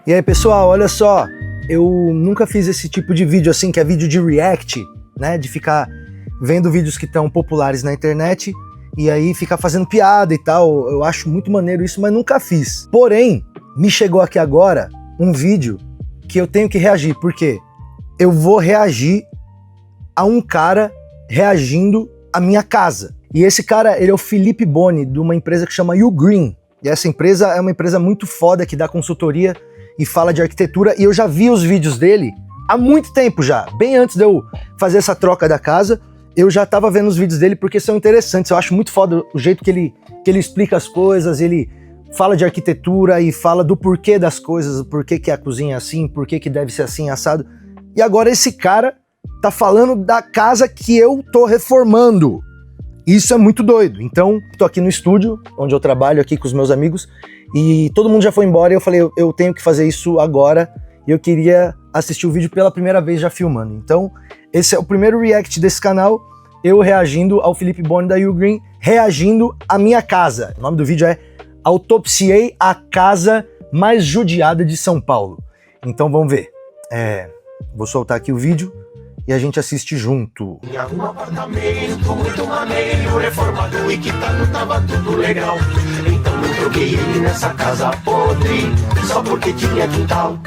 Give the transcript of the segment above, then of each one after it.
E aí, pessoal, olha só, eu nunca fiz esse tipo de vídeo assim, que é vídeo de react, né, de ficar vendo vídeos que estão populares na internet e aí ficar fazendo piada e tal. Eu acho muito maneiro isso, mas nunca fiz. Porém, me chegou aqui agora um vídeo que eu tenho que reagir, porque eu vou reagir a um cara reagindo à minha casa. E esse cara, ele é o Felipe Boni, de uma empresa que chama Ugreen. E essa empresa é uma empresa muito foda, que dá consultoria e fala de arquitetura, e eu já vi os vídeos dele há muito tempo já, bem antes de eu fazer essa troca da casa, eu já tava vendo os vídeos dele porque são interessantes. Eu acho muito foda o jeito que ele explica as coisas, ele fala de arquitetura e fala do porquê das coisas, o porquê que a cozinha é assim, porquê que deve ser assim, assado. E agora esse cara tá falando da casa que eu tô reformando. Isso é muito doido. Então, tô aqui no estúdio, onde eu trabalho aqui com os meus amigos, e todo mundo já foi embora e eu falei, eu tenho que fazer isso agora, e eu queria assistir o vídeo pela primeira vez já filmando. Então, esse é o primeiro react desse canal, eu reagindo ao Felipe Boni da Ugreen, reagindo à minha casa. O nome do vídeo é Autopsiei a Casa Mais Judiada de São Paulo. Então vamos ver. Vou soltar aqui o vídeo e a gente assiste junto. Em algum apartamento muito maneiro, reformado e quitado, tava tudo legal. Então eu troquei ele nessa casa podre, só porque tinha quintal.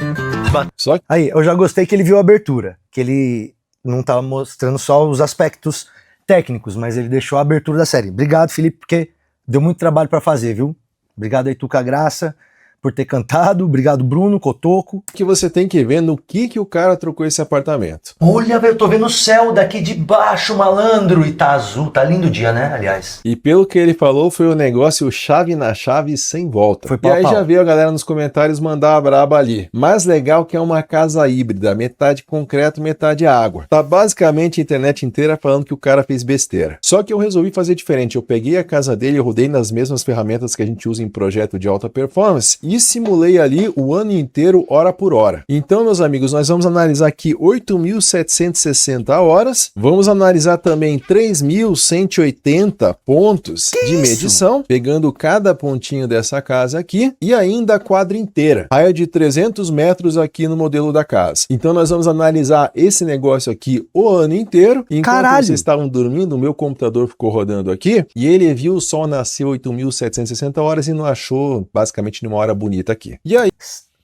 Aí, eu já gostei que ele viu a abertura, que ele não tava mostrando só os aspectos técnicos, mas ele deixou a abertura da série. Obrigado, Felipe, porque deu muito trabalho pra fazer, viu? Obrigado aí, Tuca Graça, por ter cantado. Obrigado, Bruno, Cotoco. Que você tem que ver no que o cara trocou esse apartamento. Olha, eu tô vendo o céu daqui de baixo, malandro, e tá azul, tá lindo o dia, né, aliás. E pelo que ele falou, foi um negócio chave na chave sem volta. Foi e pau a aí pau. já veio a galera nos comentários mandar a braba ali. Mais legal que é uma casa híbrida, metade concreto, metade água. Tá basicamente a internet inteira falando que o cara fez besteira. Só que eu resolvi fazer diferente. Eu peguei a casa dele, eu rodei nas mesmas ferramentas que a gente usa em projeto de alta performance e simulei ali o ano inteiro, hora por hora. Então, meus amigos, nós vamos analisar aqui 8.760 horas, vamos analisar também 3.180 pontos de medição, pegando cada pontinho dessa casa aqui, e ainda a quadra inteira, raia de 300 metros aqui no modelo da casa. Então, nós vamos analisar esse negócio aqui o ano inteiro. Enquanto vocês estavam dormindo, o meu computador ficou rodando aqui, e ele viu o sol nascer 8.760 horas e não achou, basicamente, nenhuma hora bonita aqui. E aí?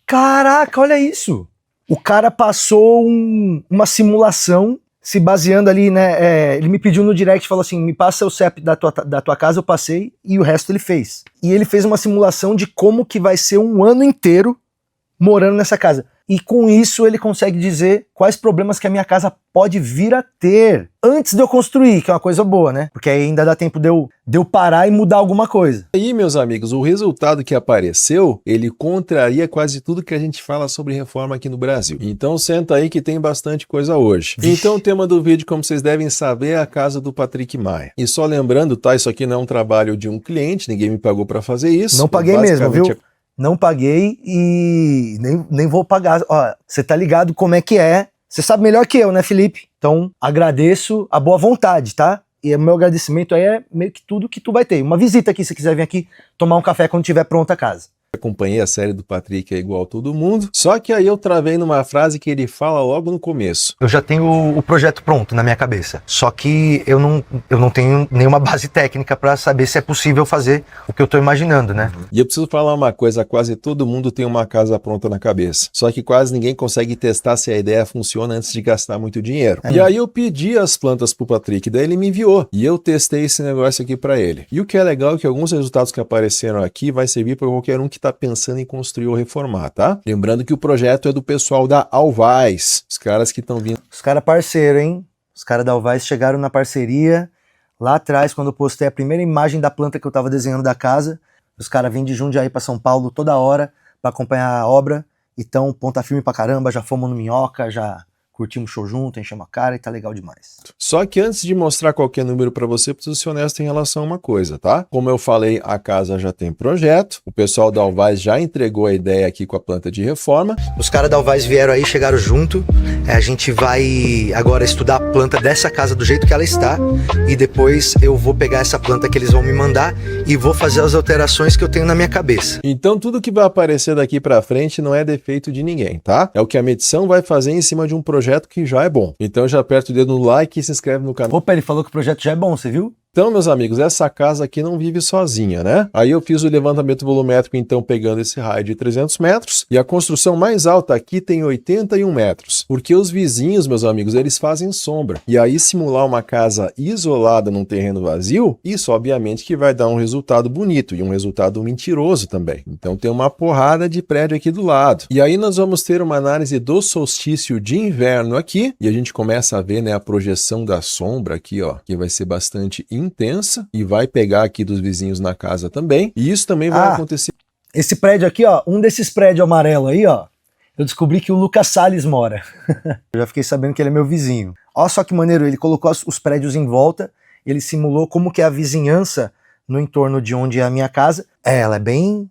Caraca, olha isso! O cara passou uma simulação se baseando ali, né? Ele me pediu no direct, falou assim, me passa o CEP da tua casa, eu passei, e o resto ele fez. E ele fez uma simulação de como que vai ser um ano inteiro morando nessa casa. E com isso ele consegue dizer quais problemas que a minha casa pode vir a ter antes de eu construir, que é uma coisa boa, né? Porque aí ainda dá tempo de eu parar e mudar alguma coisa. Aí, meus amigos, o resultado que apareceu, ele contraria quase tudo que a gente fala sobre reforma aqui no Brasil. Então senta aí que tem bastante coisa hoje. Então o tema do vídeo, como vocês devem saber, é a casa do Patrick Maia. E só lembrando, tá? Isso aqui não é um trabalho de um cliente, ninguém me pagou para fazer isso. Não paguei mesmo, viu? Não paguei e nem vou pagar. Ó, você tá ligado como é que é. Você sabe melhor que eu, né, Felipe? Então, agradeço a boa vontade, tá? E o meu agradecimento aí é meio que tudo que tu vai ter. Uma visita aqui, se quiser vir aqui tomar um café quando tiver pronta a casa. Acompanhei a série do Patrick, é igual todo mundo. Só que aí eu travei numa frase que ele fala logo no começo. Eu já tenho o projeto pronto na minha cabeça. Só que eu não tenho nenhuma base técnica para saber se é possível fazer o que eu tô imaginando, né? E eu preciso falar uma coisa, quase todo mundo tem uma casa pronta na cabeça. Só que quase ninguém consegue testar se a ideia funciona antes de gastar muito dinheiro. E aí eu pedi as plantas pro Patrick, daí ele me enviou. E eu testei esse negócio aqui para ele. E o que é legal é que alguns resultados que apareceram aqui vai servir para qualquer um que tá pensando em construir ou reformar, tá? Lembrando que o projeto é do pessoal da Alvaz, os caras que estão vindo. Os caras parceiros, hein? Os caras da Alvaz chegaram na parceria lá atrás, quando eu postei a primeira imagem da planta que eu tava desenhando da casa. Os caras vêm de Jundiaí pra São Paulo toda hora pra acompanhar a obra. Então, ponta firme pra caramba, já fomos no Minhoca, já curtimos o show junto, enchemos a cara e tá legal demais. Só que antes de mostrar qualquer número para você, preciso ser honesto em relação a uma coisa, tá? Como eu falei, a casa já tem projeto, o pessoal da Alvaz já entregou a ideia aqui com a planta de reforma. Os caras da Alvaz vieram aí, chegaram junto, a gente vai agora estudar a planta dessa casa do jeito que ela está, e depois eu vou pegar essa planta que eles vão me mandar e vou fazer as alterações que eu tenho na minha cabeça. Então tudo que vai aparecer daqui para frente não é defeito de ninguém, tá? É o que a medição vai fazer em cima de um projeto que já é bom. Então já aperta o dedo no like e se inscreve no canal. Opa, ele falou que o projeto já é bom, você viu? Então, meus amigos, essa casa aqui não vive sozinha, né? Aí eu fiz o levantamento volumétrico, então, pegando esse raio de 300 metros, e a construção mais alta aqui tem 81 metros, porque os vizinhos, meus amigos, eles fazem sombra. E aí, simular uma casa isolada num terreno vazio, isso, obviamente, que vai dar um resultado bonito, e um resultado mentiroso também. Então, tem uma porrada de prédio aqui do lado. E aí, nós vamos ter uma análise do solstício de inverno aqui, e a gente começa a ver, né, a projeção da sombra aqui, ó, que vai ser bastante intensa e vai pegar aqui dos vizinhos na casa também. E isso também vai acontecer. Esse prédio aqui, ó, um desses prédios amarelo aí, ó, eu descobri que o Lucas Salles mora. Eu já fiquei sabendo que ele é meu vizinho. Olha só que maneiro, ele colocou os prédios em volta, ele simulou como que é a vizinhança no entorno de onde é a minha casa. Ela é bem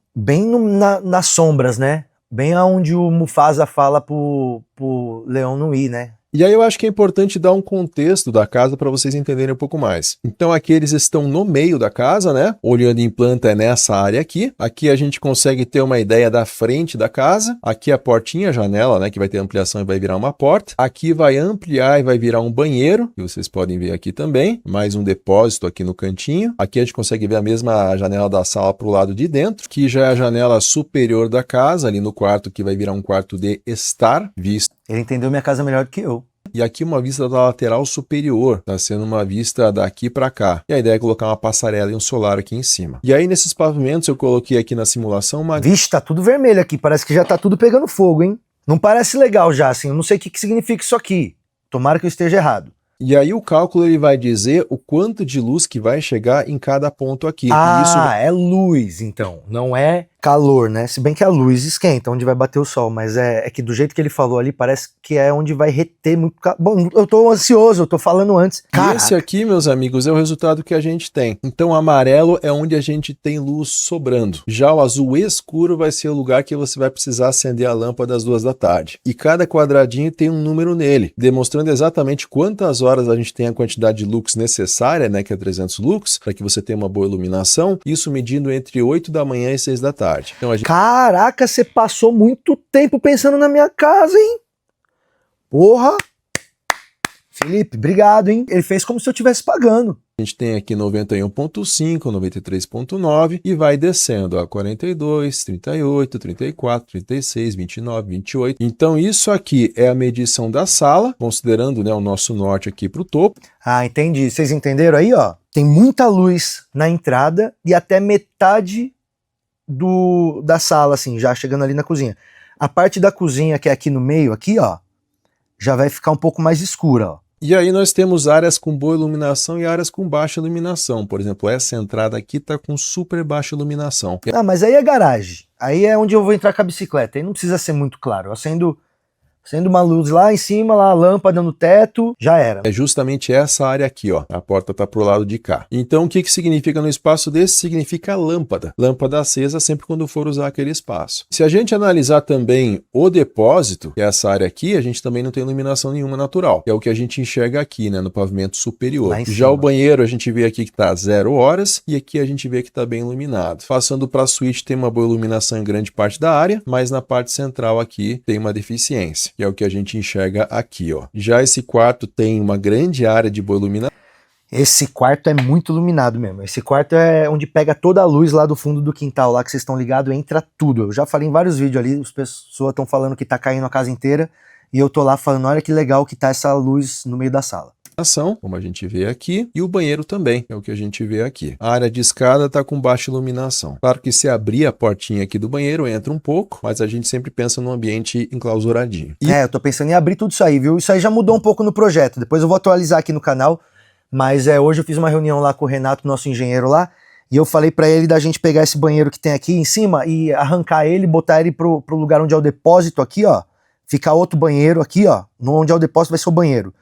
nas sombras, né? Bem aonde o Mufasa fala pro leão não ir, né? E aí eu acho que é importante dar um contexto da casa para vocês entenderem um pouco mais. Então aqui eles estão no meio da casa, né? Olhando em planta é nessa área aqui. Aqui a gente consegue ter uma ideia da frente da casa. Aqui a portinha, a janela, né? Que vai ter ampliação e vai virar uma porta. Aqui vai ampliar e vai virar um banheiro, que vocês podem ver aqui também. Mais um depósito aqui no cantinho. Aqui a gente consegue ver a mesma janela da sala para o lado de dentro, que já é a janela superior da casa, ali no quarto, que vai virar um quarto de estar visto. Ele entendeu minha casa melhor do que eu. E aqui uma vista da lateral superior, tá sendo uma vista daqui para cá. E a ideia é colocar uma passarela e um solar aqui em cima. E aí nesses pavimentos eu coloquei aqui na simulação uma... Vixe, tá tudo vermelho aqui, parece que já tá tudo pegando fogo, hein? Não parece legal já, assim, eu não sei o que significa isso aqui. Tomara que eu esteja errado. E aí o cálculo ele vai dizer o quanto de luz que vai chegar em cada ponto aqui. Ah, isso... é luz então, não é calor, né? Se bem que a luz esquenta, onde vai bater o sol, mas é que do jeito que ele falou ali, parece que é onde vai reter muito calor. Bom, eu tô ansioso, eu tô falando antes. Caraca. E esse aqui, meus amigos, é o resultado que a gente tem. Então, amarelo é onde a gente tem luz sobrando. Já o azul escuro vai ser o lugar que você vai precisar acender a lâmpada às 2 da tarde. E cada quadradinho tem um número nele, demonstrando exatamente quantas horas a gente tem a quantidade de lux necessária, né, que é 300 lux, para que você tenha uma boa iluminação, isso medindo entre 8 da manhã e 6 da tarde. Então, Caraca, você passou muito tempo pensando na minha casa, hein? Porra! Felipe, obrigado, hein? Ele fez como se eu estivesse pagando. A gente tem aqui 91.5, 93.9 e vai descendo a 42, 38, 34, 36, 29, 28. Então isso aqui é a medição da sala, considerando, né, o nosso norte aqui para o topo. Ah, entendi. Vocês entenderam aí, ó? Tem muita luz na entrada e até metade da sala, assim, já chegando ali na cozinha. A parte da cozinha que é aqui no meio, aqui, ó, já vai ficar um pouco mais escura, ó. E aí nós temos áreas com boa iluminação e áreas com baixa iluminação. Por exemplo, essa entrada aqui tá com super baixa iluminação. Ah, mas aí é garagem. Aí é onde eu vou entrar com a bicicleta. Aí não precisa ser muito claro. Eu acendo uma luz lá em cima, lá a lâmpada no teto, já era. É justamente essa área aqui, ó. A porta tá pro lado de cá. Então o que significa no espaço desse? Significa lâmpada. Lâmpada acesa sempre quando for usar aquele espaço. Se a gente analisar também o depósito, que é essa área aqui, a gente também não tem iluminação nenhuma natural. É o que a gente enxerga aqui, né, no pavimento superior. Já o banheiro a gente vê aqui que tá 0 horas e aqui a gente vê que tá bem iluminado. Passando para a suíte tem uma boa iluminação em grande parte da área, mas na parte central aqui tem uma deficiência. Que é o que a gente enxerga aqui, ó. Já esse quarto tem uma grande área de boa iluminação. Esse quarto é muito iluminado mesmo. Esse quarto é onde pega toda a luz lá do fundo do quintal, lá que vocês estão ligados, entra tudo. Eu já falei em vários vídeos ali, as pessoas estão falando que tá caindo a casa inteira, e eu tô lá falando, olha que legal que tá essa luz no meio da sala. Como a gente vê aqui, e o banheiro também, é o que a gente vê aqui. A área de escada está com baixa iluminação. Claro que se abrir a portinha aqui do banheiro, entra um pouco, mas a gente sempre pensa num ambiente enclausuradinho. Eu tô pensando em abrir tudo isso aí, viu? Isso aí já mudou um pouco no projeto, depois eu vou atualizar aqui no canal, mas hoje eu fiz uma reunião lá com o Renato, nosso engenheiro lá, e eu falei pra ele da gente pegar esse banheiro que tem aqui em cima e arrancar ele, botar ele pro lugar onde é o depósito aqui, ó, ficar outro banheiro aqui, ó, onde é o depósito vai ser o banheiro.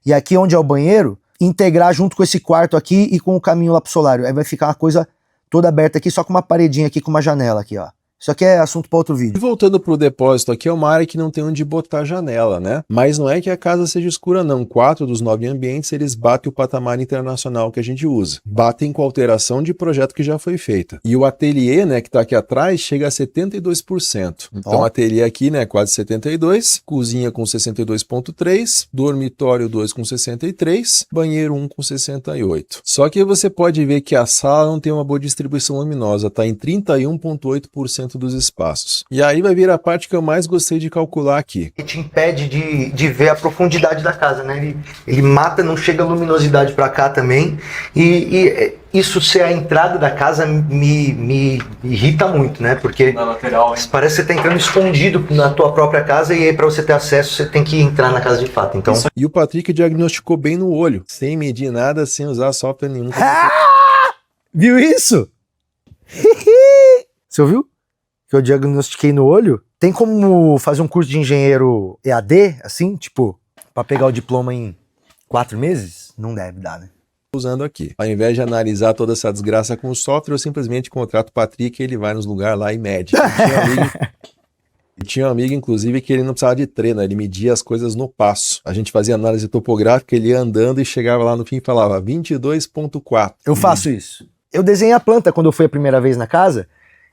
E aqui onde é o banheiro, integrar junto com esse quarto aqui e com o caminho lá pro solário. Aí vai ficar uma coisa toda aberta aqui, só com uma paredinha aqui, com uma janela aqui, ó. Isso aqui é assunto para outro vídeo. E voltando pro depósito aqui, é uma área que não tem onde botar janela, né? Mas não é que a casa seja escura, não. 4 dos 9 ambientes, eles batem o patamar internacional que a gente usa. Batem com alteração de projeto que já foi feita. E o ateliê, né, que tá aqui atrás, chega a 72%. Então, ateliê aqui, né, quase 72%, cozinha com 62,3%, dormitório 2 com 63%, banheiro 1 com 68%. Só que você pode ver que a sala não tem uma boa distribuição luminosa, tá em 31,8% dos espaços. E aí vai vir a parte que eu mais gostei de calcular aqui. Que te impede de ver a profundidade da casa, né? Ele mata, não chega luminosidade para cá também. E isso ser a entrada da casa me irrita muito, né? Porque na lateral, parece que você tá entrando escondido na tua própria casa e aí para você ter acesso você tem que entrar na casa de fato. Então... E o Patrick diagnosticou bem no olho, sem medir nada, sem usar software nenhum. Viu isso? Você ouviu? Que eu diagnostiquei no olho. Tem como fazer um curso de engenheiro EAD, assim, tipo, pra pegar o diploma em 4 meses? Não deve dar, né? Usando aqui. Ao invés de analisar toda essa desgraça com o software, eu simplesmente contrato o Patrick e ele vai nos lugares lá e mede. Tinha um amigo, inclusive, que ele não precisava de treino, ele media as coisas no passo. A gente fazia análise topográfica, ele ia andando e chegava lá no fim e falava 22,4. Eu faço isso. Eu desenhei a planta quando eu fui a primeira vez na casa.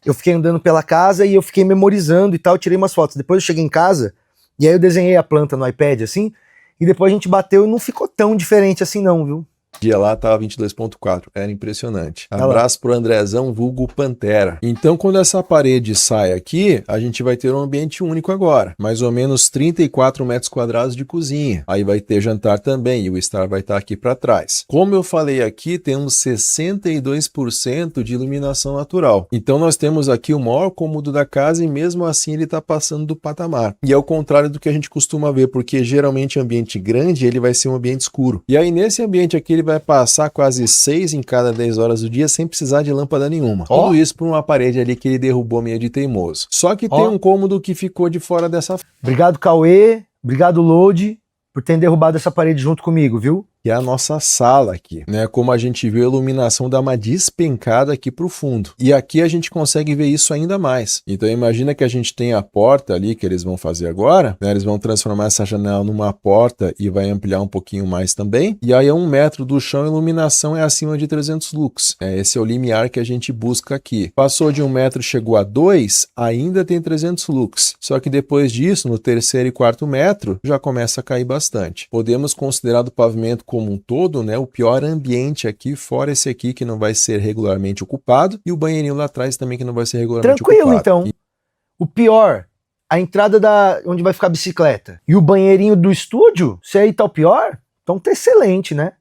Eu fiquei andando pela casa e eu fiquei memorizando e tal, eu tirei umas fotos. Depois eu cheguei em casa e aí eu desenhei a planta no iPad assim, e depois a gente bateu e não ficou tão diferente assim não, viu? Dia lá tava 22,4, era impressionante. Abraço pro Andrezão, vulgo Pantera. Então, quando essa parede sai aqui, a gente vai ter um ambiente único agora. Mais ou menos 34 metros quadrados de cozinha. Aí vai ter jantar também, e o Star vai estar aqui para trás. Como eu falei aqui, temos 62% de iluminação natural. Então, nós temos aqui o maior cômodo da casa e mesmo assim ele está passando do patamar. E é o contrário do que a gente costuma ver, porque geralmente ambiente grande, ele vai ser um ambiente escuro. E aí, nesse ambiente aqui, ele vai passar quase 6 em cada 10 horas do dia sem precisar de lâmpada nenhuma. Tudo isso por uma parede ali que ele derrubou meio de teimoso. Só que tem um cômodo que ficou de fora dessa... Obrigado, Cauê. Obrigado, Load, por terem derrubado essa parede junto comigo, viu? Que é a nossa sala aqui, né? Como a gente viu, a iluminação dá uma despencada aqui para o fundo. E aqui a gente consegue ver isso ainda mais. Então imagina que a gente tem a porta ali que eles vão fazer agora, né? Eles vão transformar essa janela numa porta e vai ampliar um pouquinho mais também. E aí a 1 metro do chão a iluminação é acima de 300 lux. Esse é o limiar que a gente busca aqui. Passou de 1 metro, chegou a 2, ainda tem 300 lux. Só que depois disso, no 3º e 4º metro, já começa a cair bastante. Podemos considerar do pavimento como um todo, né, o pior ambiente aqui, fora esse aqui que não vai ser regularmente ocupado, e o banheirinho lá atrás também que não vai ser regularmente ocupado. Tranquilo, então. O pior, a entrada onde vai ficar a bicicleta. E o banheirinho do estúdio, se aí tá o pior, então tá excelente, né?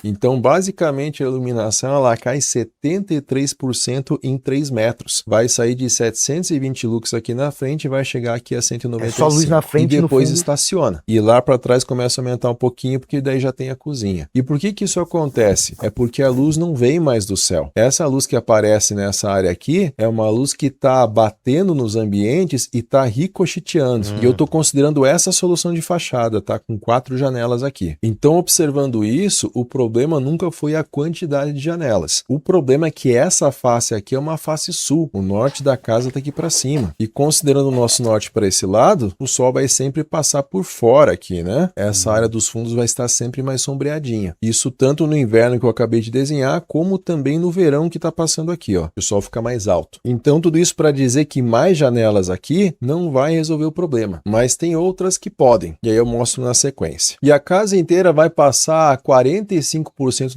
Então, basicamente, a iluminação ela cai 73% em 3 metros. Vai sair de 720 lux aqui na frente e vai chegar aqui a 195. É só luz na frente e depois no fundo. Estaciona. E lá para trás começa a aumentar um pouquinho, porque daí já tem a cozinha. E por que isso acontece? É porque a luz não vem mais do céu. Essa luz que aparece nessa área aqui é uma luz que está batendo nos ambientes e está ricocheteando. E eu estou considerando essa solução de fachada, tá? Com 4 janelas aqui. Então, observando isso, o problema nunca foi a quantidade de janelas. O problema é que essa face aqui é uma face sul. O norte da casa está aqui para cima. E considerando o nosso norte para esse lado, o sol vai sempre passar por fora aqui, né? Essa área dos fundos vai estar sempre mais sombreadinha. Isso tanto no inverno que eu acabei de desenhar, como também no verão que está passando aqui, ó. O sol fica mais alto. Então tudo isso para dizer que mais janelas aqui não vai resolver o problema. Mas tem outras que podem. E aí eu mostro na sequência. E a casa inteira vai passar 45%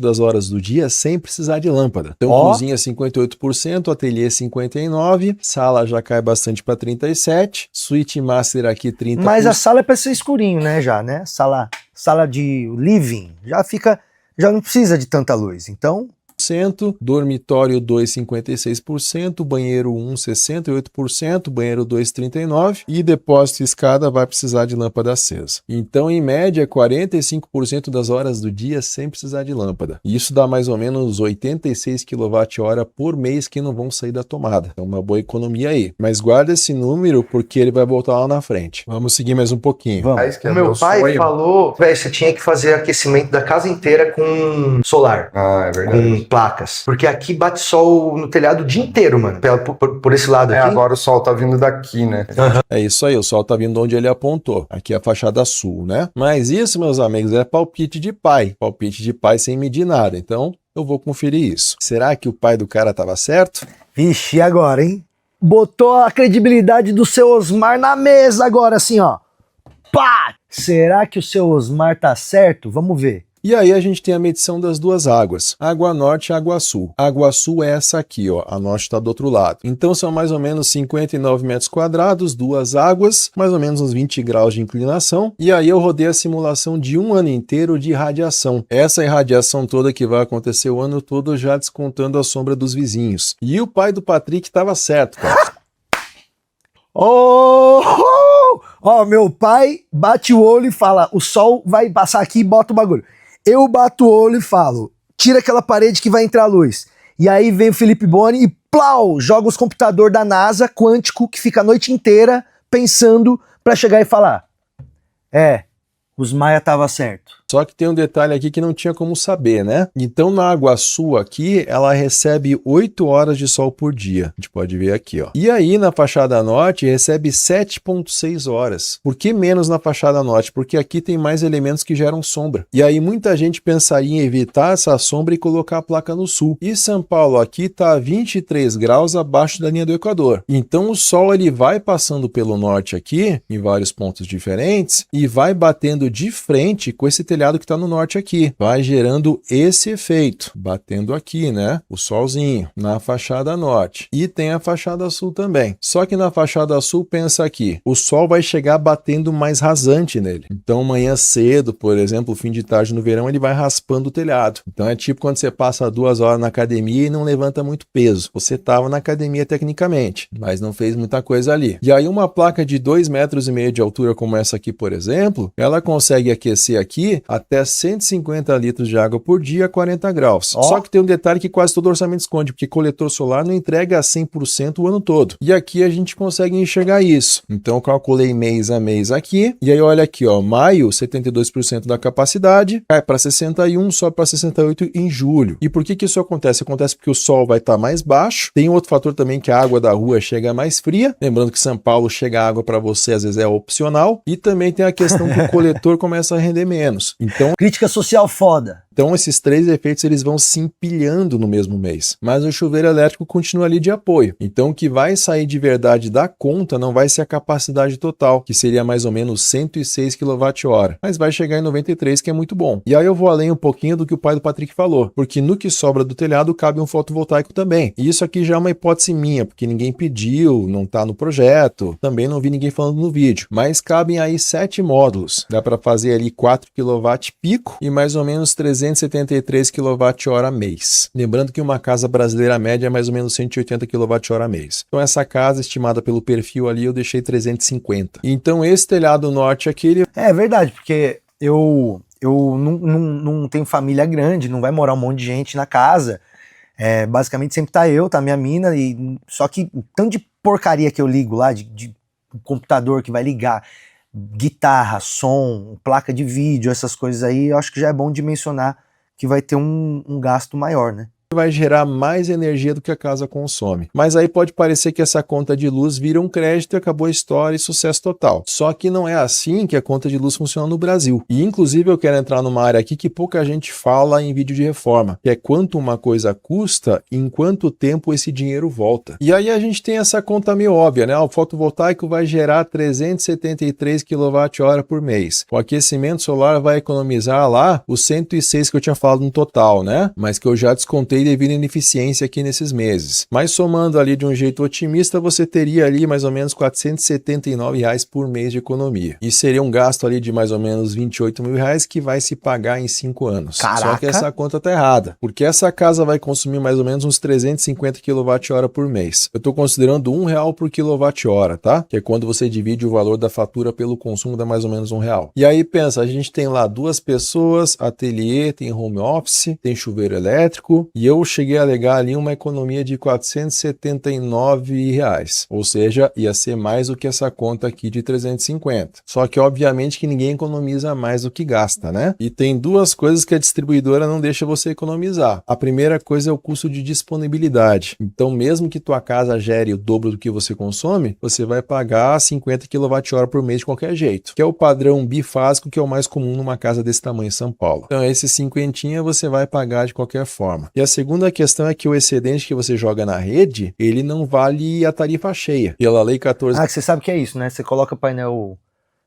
das horas do dia sem precisar de lâmpada. Então, cozinha 58%, ateliê 59%, sala já cai bastante para 37%, suíte master aqui 30%. Mas a sala é para ser escurinho, né, já, né? Sala de living, já não precisa de tanta luz, então... 1,5%, dormitório 2,56%, banheiro 1,68%, banheiro 2,39% e depósito e escada vai precisar de lâmpada acesa. Então, em média, 45% das horas do dia sem precisar de lâmpada. Isso dá mais ou menos 86 kWh por mês que não vão sair da tomada. É uma boa economia aí. Mas guarda esse número porque ele vai voltar lá na frente. Vamos seguir mais um pouquinho. Vamos. Que é O meu pai sonho. falou, velho, você tinha que fazer aquecimento da casa inteira com solar. Ah, é verdade. Com placas. Porque aqui bate sol no telhado o dia inteiro, mano. Por esse lado aqui. Agora o sol tá vindo daqui, né? É isso aí, o sol tá vindo onde ele apontou. Aqui é a fachada sul, né? Mas isso, meus amigos, é palpite de pai. Palpite de pai sem medir nada. Então, eu vou conferir isso. Será que o pai do cara tava certo? Vixe, e agora, hein? Botou a credibilidade do seu Osmar na mesa agora, assim, ó. Pá! Será que o seu Osmar tá certo? Vamos ver. E aí a gente tem a medição das duas águas, água norte e água sul. A água sul é essa aqui, ó, a norte está do outro lado. Então são mais ou menos 59 metros quadrados, duas águas, mais ou menos uns 20 graus de inclinação. E aí eu rodei a simulação de um ano inteiro de irradiação. Essa irradiação toda que vai acontecer o ano todo, já descontando a sombra dos vizinhos. E o pai do Patrick estava certo, cara. Ó, meu pai bate o olho e fala, o sol vai passar aqui e bota o bagulho. Eu bato o olho e falo, tira aquela parede que vai entrar a luz. E aí vem o Felipe Boni e plau, joga os computadores da NASA quântico que fica a noite inteira pensando pra chegar e falar, os Maia tava certo. Só que tem um detalhe aqui que não tinha como saber, né? Então, na água sul aqui, ela recebe 8 horas de sol por dia. A gente pode ver aqui, ó. E aí, na fachada norte, recebe 7,6 horas. Por que menos na fachada norte? Porque aqui tem mais elementos que geram sombra. E aí, muita gente pensaria em evitar essa sombra e colocar a placa no sul. E São Paulo aqui tá a 23 graus abaixo da linha do Equador. Então, o sol, ele vai passando pelo norte aqui, em vários pontos diferentes, e vai batendo de frente com esse telhado que está no norte aqui. Vai gerando esse efeito, batendo aqui, né? O solzinho na fachada norte. E tem a fachada sul também. Só que na fachada sul, pensa aqui, o sol vai chegar batendo mais rasante nele. Então, amanhã cedo, por exemplo, fim de tarde no verão, ele vai raspando o telhado. Então, é tipo quando você passa 2 horas na academia e não levanta muito peso. Você estava na academia tecnicamente, mas não fez muita coisa ali. E aí, uma placa de 2,5 metros de altura como essa aqui, por exemplo, ela consegue aquecer aqui até 150 litros de água por dia a 40 graus. Só que tem um detalhe que quase todo orçamento esconde, porque coletor solar não entrega a 100% o ano todo. E aqui a gente consegue enxergar isso. Então eu calculei mês a mês aqui, e aí olha aqui, ó, maio, 72% da capacidade, cai para 61, sobe para 68 em julho. E por que que isso acontece? Acontece porque o sol vai estar mais baixo, tem outro fator também que a água da rua chega mais fria, lembrando que São Paulo chega água para você, às vezes é opcional, e também tem a questão que o coletor começa a render menos. Então, crítica social foda. Então esses 3 efeitos eles vão se empilhando no mesmo mês, mas o chuveiro elétrico continua ali de apoio. Então o que vai sair de verdade da conta não vai ser a capacidade total, que seria mais ou menos 106 kWh, mas vai chegar em 93, que é muito bom. E aí eu vou além um pouquinho do que o pai do Patrick falou, porque no que sobra do telhado cabe um fotovoltaico também. E isso aqui já é uma hipótese minha, porque ninguém pediu, não está no projeto, também não vi ninguém falando no vídeo, mas cabem aí 7 módulos. Dá para fazer ali 4 kW pico e mais ou menos 373 kWh mês. Lembrando que uma casa brasileira média é mais ou menos 180 kWh mês. Então essa casa estimada pelo perfil ali eu deixei 350. Então esse telhado norte aqui ele... É verdade, porque eu não tenho família grande, não vai morar um monte de gente na casa. Basicamente sempre tá eu, tá minha mina, e só que o tanto de porcaria que eu ligo lá, de computador que vai ligar, guitarra, som, placa de vídeo, essas coisas aí, eu acho que já é bom dimensionar que vai ter um gasto maior, né? Vai gerar mais energia do que a casa consome. Mas aí pode parecer que essa conta de luz vira um crédito e acabou a história e sucesso total. Só que não é assim que a conta de luz funciona no Brasil. E inclusive eu quero entrar numa área aqui que pouca gente fala em vídeo de reforma, que é quanto uma coisa custa e em quanto tempo esse dinheiro volta. E aí a gente tem essa conta meio óbvia, né? O fotovoltaico vai gerar 373 kWh por mês. O aquecimento solar vai economizar lá os 106 que eu tinha falado no total, né? Mas que eu já descontei aí devido à ineficiência aqui nesses meses. Mas somando ali de um jeito otimista, você teria ali mais ou menos R$ 479 por mês de economia. E seria um gasto ali de mais ou menos R$ 28 mil que vai se pagar em 5 anos. Caraca. Só que essa conta tá errada, porque essa casa vai consumir mais ou menos uns 350 kWh por mês. Eu estou considerando R$ 1 por kWh, tá? Que é quando você divide o valor da fatura pelo consumo, dá mais ou menos R$ 1. E aí pensa, a gente tem lá 2 pessoas, ateliê, tem home office, tem chuveiro elétrico, e eu cheguei a alegar ali uma economia de R$ 479, ou seja, ia ser mais do que essa conta aqui de 350. Só que obviamente que ninguém economiza mais do que gasta, né? E tem 2 coisas que a distribuidora não deixa você economizar. A primeira coisa é o custo de disponibilidade. Então, mesmo que tua casa gere o dobro do que você consome, você vai pagar 50 kWh por mês de qualquer jeito, que é o padrão bifásico, que é o mais comum numa casa desse tamanho em São Paulo. Então, esse 50 você vai pagar de qualquer forma. E a segunda questão é que o excedente que você joga na rede, ele não vale a tarifa cheia. Pela Lei 14... que você sabe que é isso, né? Você coloca painel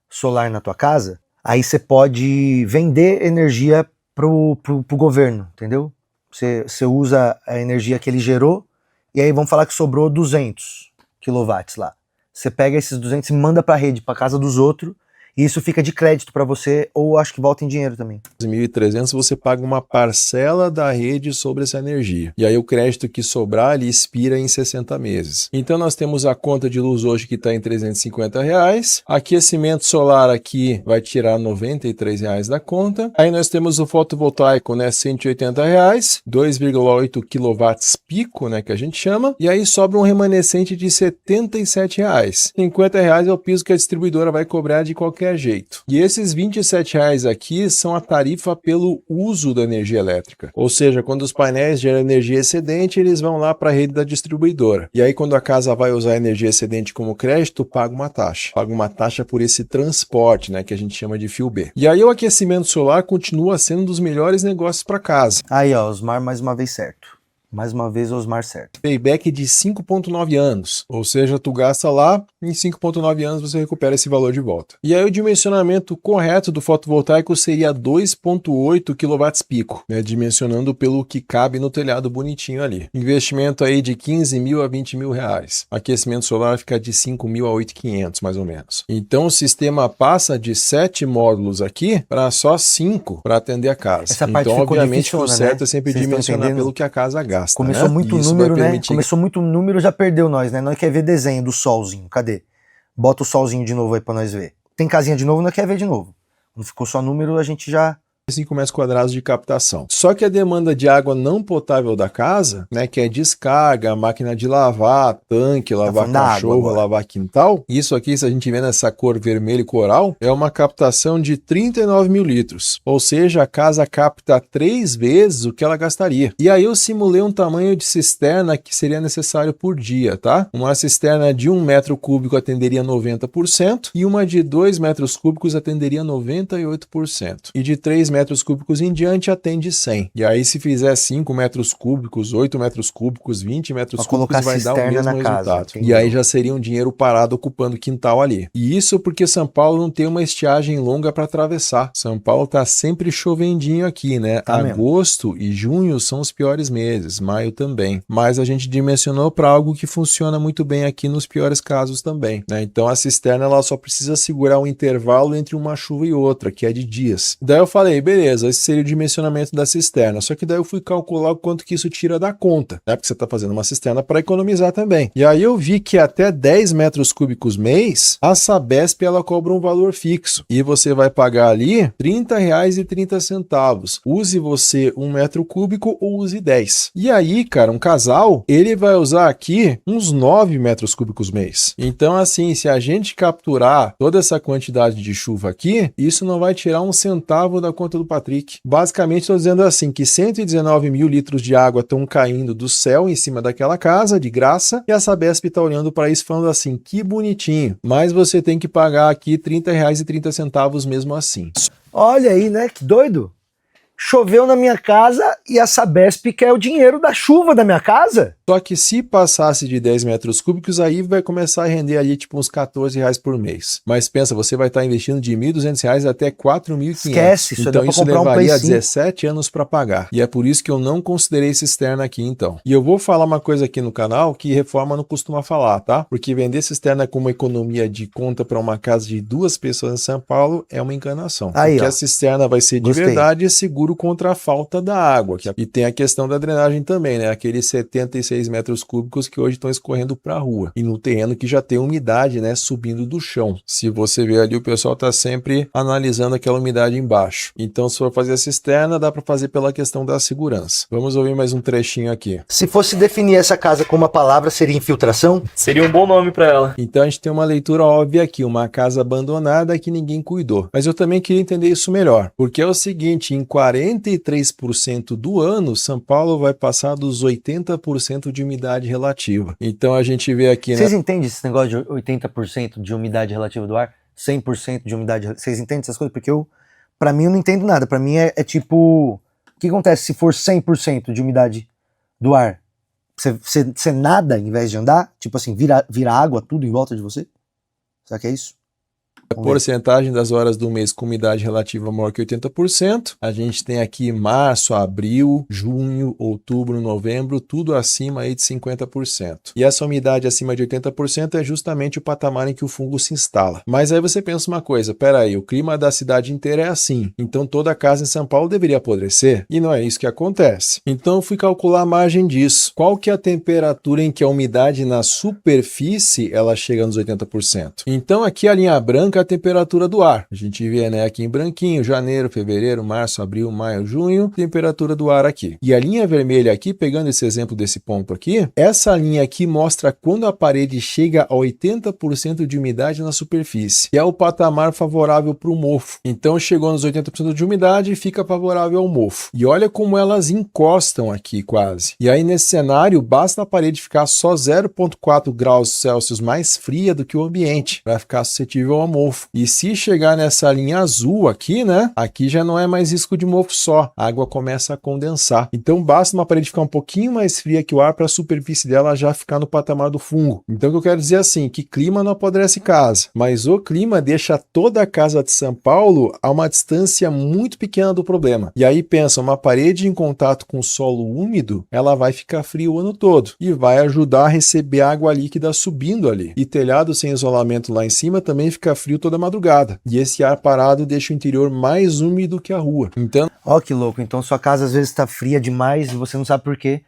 solar na tua casa, aí você pode vender energia pro governo, entendeu? Você usa a energia que ele gerou, e aí vamos falar que sobrou 200 quilowatts lá. Você pega esses 200 e manda pra rede, pra casa dos outros, e isso fica de crédito para você, ou acho que volta em dinheiro também. 1.300 você paga uma parcela da rede sobre essa energia. E aí o crédito que sobrar, ele expira em 60 meses. Então nós temos a conta de luz hoje que está em R$ 350. Aquecimento solar aqui vai tirar R$ 93 da conta. Aí nós temos o fotovoltaico, né, R$ 180, 2,8 quilowatts pico, né, que a gente chama. E aí sobra um remanescente de R$ 77. R$ 50 é o piso que a distribuidora vai cobrar de qualquer jeito. E esses R$ 27 aqui são a tarifa pelo uso da energia elétrica. Ou seja, quando os painéis geram energia excedente, eles vão lá para a rede da distribuidora. E aí quando a casa vai usar energia excedente como crédito, paga uma taxa. Paga uma taxa por esse transporte, né, que a gente chama de fio B. E aí o aquecimento solar continua sendo um dos melhores negócios para casa. Aí, ó, Osmar mais uma vez certo. Mais uma vez, Osmar certo. Payback de 5,9 anos. Ou seja, tu gasta lá, em 5,9 anos você recupera esse valor de volta. E aí o dimensionamento correto do fotovoltaico seria 2,8 kW pico, né? Dimensionando pelo que cabe no telhado bonitinho ali. Investimento aí de 15 mil a 20 mil reais. Aquecimento solar fica de 5 mil a 8.500, mais ou menos. Então o sistema passa de 7 módulos aqui para só 5 para atender a casa. Essa parte então, ficou obviamente, o difícil, certo né? é sempre Vocês dimensionar pelo que a casa gasta. Começou muito número, né? Começou muito número, já perdeu nós, né? Nós quer ver desenho do solzinho. Cadê? Bota o solzinho de novo aí pra nós ver. Tem casinha de novo, nós quer ver de novo. Quando ficou só número, a gente já... 5 metros quadrados de captação. Só que a demanda de água não potável da casa, né, que é descarga, máquina de lavar, tanque, lavar cachorro, lavar quintal, isso aqui, se a gente vê nessa cor vermelho coral, é uma captação de 39 mil litros. Ou seja, a casa capta 3 vezes o que ela gastaria. E aí eu simulei um tamanho de cisterna que seria necessário por dia, tá? Uma cisterna de 1 metro cúbico atenderia 90% e uma de 2 metros cúbicos atenderia 98%. E de 3 metros cúbicos em diante atende 100. E aí se fizer 5 metros cúbicos, 8 metros cúbicos, 20 metros cúbicos, vai dar o mesmo resultado. E aí já seria um dinheiro parado ocupando quintal ali. E isso porque São Paulo não tem uma estiagem longa para atravessar. São Paulo tá sempre chovendinho aqui, né? Tá Agosto e junho são os piores meses, maio também. Mas a gente dimensionou para algo que funciona muito bem aqui nos piores casos também, né? Então a cisterna ela só precisa segurar um intervalo entre uma chuva e outra, que é de dias. Daí eu falei, beleza, esse seria o dimensionamento da cisterna. Só que daí eu fui calcular o quanto que isso tira da conta, né? Porque você está fazendo uma cisterna para economizar também. E aí eu vi que até 10 metros cúbicos mês, a Sabesp ela cobra um valor fixo. E você vai pagar ali R$ 30,30. Use você 1 metro cúbico ou use 10. E aí, cara, um casal, ele vai usar aqui uns 9 metros cúbicos mês. Então, assim, se a gente capturar toda essa quantidade de chuva aqui, isso não vai tirar um centavo da conta do Patrick. Basicamente, estou dizendo assim, que 119 mil litros de água estão caindo do céu em cima daquela casa, de graça, e a Sabesp está olhando para isso falando assim, que bonitinho, mas você tem que pagar aqui R$ 30,30 mesmo assim. Olha aí, né? Que doido. choveu na minha casa e a Sabesp quer o dinheiro da chuva da minha casa? Só que se passasse de 10 metros cúbicos, aí vai começar a render ali tipo uns R$14 por mês. Mas pensa, você vai estar investindo de R$1.200 até R$4.500. Esquece, isso então dá pra isso comprar levaria um Play 5. 17 anos para pagar. E é por isso que eu não considerei cisterna aqui então. E eu vou falar uma coisa aqui no canal que reforma não costuma falar, tá? Porque vender cisterna com uma economia de conta para uma casa de 2 pessoas em São Paulo é uma enganação. Aí, porque ó. a cisterna vai ser de Gostei. verdade e seguro contra a falta da água. E tem a questão da drenagem também, né? Aqueles 76 metros cúbicos que hoje estão escorrendo para a rua. E no terreno que já tem umidade, né? Subindo do chão. Se você ver ali, o pessoal tá sempre analisando aquela umidade embaixo. Então, se for fazer a cisterna, dá para fazer pela questão da segurança. Vamos ouvir mais um trechinho aqui. Se fosse definir essa casa com uma palavra, seria infiltração? Seria um bom nome pra ela. Então a gente tem uma leitura óbvia aqui, uma casa abandonada que ninguém cuidou. Mas eu também queria entender isso melhor, porque é o seguinte, em 43% do ano, São Paulo vai passar dos 80% de umidade relativa. Então a gente vê aqui... Vocês entendem esse negócio de 80% de umidade relativa do ar? 100% de umidade... Vocês entendem essas coisas? Porque pra mim eu não entendo nada. Pra mim é tipo... O que acontece se for 100% de umidade do ar? Você nada em vez de andar? Tipo assim, vira água tudo em volta de você? Será que é isso? A porcentagem das horas do mês com umidade relativa maior que 80%. A gente tem aqui março, abril, junho, outubro, novembro, tudo acima aí de 50%. E essa umidade acima de 80% é justamente o patamar em que o fungo se instala. Mas aí você pensa uma coisa, peraí, o clima da cidade inteira é assim, então toda casa em São Paulo deveria apodrecer? E não é isso que acontece. Então eu fui calcular a margem disso. Qual que é a temperatura em que a umidade na superfície ela chega nos 80%? Então aqui a linha branca a temperatura do ar. A gente vê, né, aqui em branquinho, janeiro, fevereiro, março, abril, maio, junho, temperatura do ar aqui. E a linha vermelha aqui, pegando esse exemplo desse ponto aqui, essa linha aqui mostra quando a parede chega a 80% de umidade na superfície, que é o patamar favorável para o mofo. Então chegou nos 80% de umidade e fica favorável ao mofo. E olha como elas encostam aqui quase. E aí nesse cenário, basta a parede ficar só 0,4 graus Celsius mais fria do que o ambiente, para ficar suscetível ao mofo. E se chegar nessa linha azul aqui, né? Aqui já não é mais risco de mofo só. A água começa a condensar. Então basta uma parede ficar um pouquinho mais fria que o ar para a superfície dela já ficar no patamar do fungo. Então o que eu quero dizer assim, que clima não apodrece casa, mas o clima deixa toda a casa de São Paulo a uma distância muito pequena do problema. E aí pensa, uma parede em contato com solo úmido, ela vai ficar fria o ano todo e vai ajudar a receber água líquida subindo ali. E telhado sem isolamento lá em cima também fica frio toda madrugada. E esse ar parado deixa o interior mais úmido que a rua. Então, ó que louco, então sua casa às vezes tá fria demais e você não sabe por quê.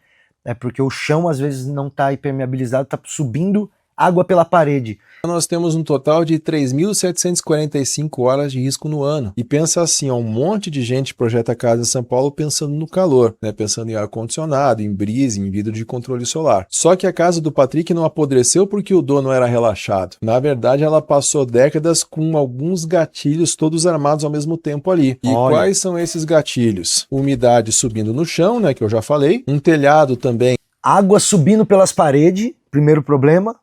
É porque o chão às vezes não tá impermeabilizado, tá subindo água pela parede. nós temos um total de 3.745 horas de risco no ano. E pensa assim, ó, um monte de gente projeta casa em São Paulo pensando no calor, né? Pensando em ar-condicionado, em brise, em vidro de controle solar. Só que a casa do Patrick não apodreceu porque o dono era relaxado. Na verdade, ela passou décadas com alguns gatilhos todos armados ao mesmo tempo ali. E Olha. quais são esses gatilhos? Umidade subindo no chão, né? Que eu já falei. Um telhado também Água subindo pelas paredes, primeiro problema.